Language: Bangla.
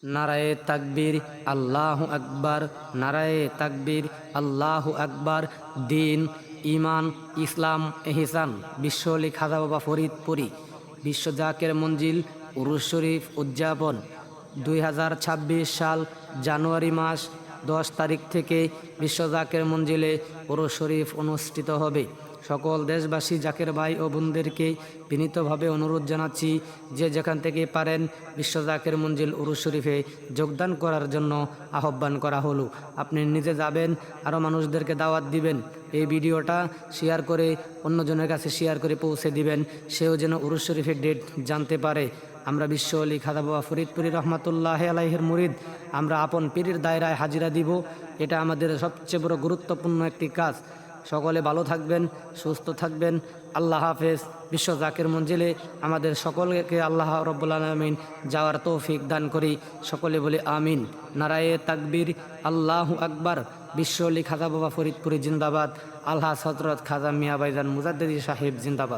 নারায়ে তাকবীর, আল্লাহু আকবার। নারায়ে তাকবীর, আল্লাহু আকবার। দিন, ইমান, ইসলাম, এহসান। বিশ্বলি খাজা বাবা ফরিদপুরি বিশ্ব জাকের মঞ্জিল উরুস শরীফ উদযাপন 2026 সাল জানুয়ারি মাস 10 তারিখ থেকে বিশ্ব জাকের মঞ্জিলে উরুস শরীফ অনুষ্ঠিত হবে। সকল দেশবাসী জাকের ভাই ও বোনদেরকে বিনীতভাবে অনুরোধ জানাচ্ছি যে যেখান থেকে পারেন বিশ্ব জাকের মঞ্জিল উরুস শরীফে যোগদান করার জন্য আহ্বান করা হলো। আপনি নিজে যাবেন, আরও মানুষদেরকে দাওয়াত দিবেন। এই ভিডিওটা শেয়ার করে অন্যজনের কাছে শেয়ার করে পৌঁছে দিবেন, সেও যেন উরুস শরীফের ডেট জানতে পারে। আমরা বিশ্ব আলী খাজা বাবা ফরিদপুরি রহমাতুল্লাহ আলাইহির মুরিদ, আমরা আপন পীরের দায়রায় হাজিরা দিব। এটা আমাদের সবচেয়ে বড় গুরুত্বপূর্ণ একটি কাজ। সকলে ভালো থাকবেন, সুস্থ থাকবেন। আল্লাহ হাফেজ। বিশ্ব জাকের মঞ্জিলে আমাদের সকলকে আল্লাহ রব্বুল আলামিন যাওয়ার তৌফিক দান করি। সকলে বলি আমিন। নারায়ে তাকবীর, আল্লাহু আকবার। বিশ্ব আলী খাজা বাবা ফরিদপুরি জিন্দাবাদ। আলহাজ হযরত খাজা মিয়া ভাইজান মুজাদ্দিদি সাহেব জিন্দাবাদ।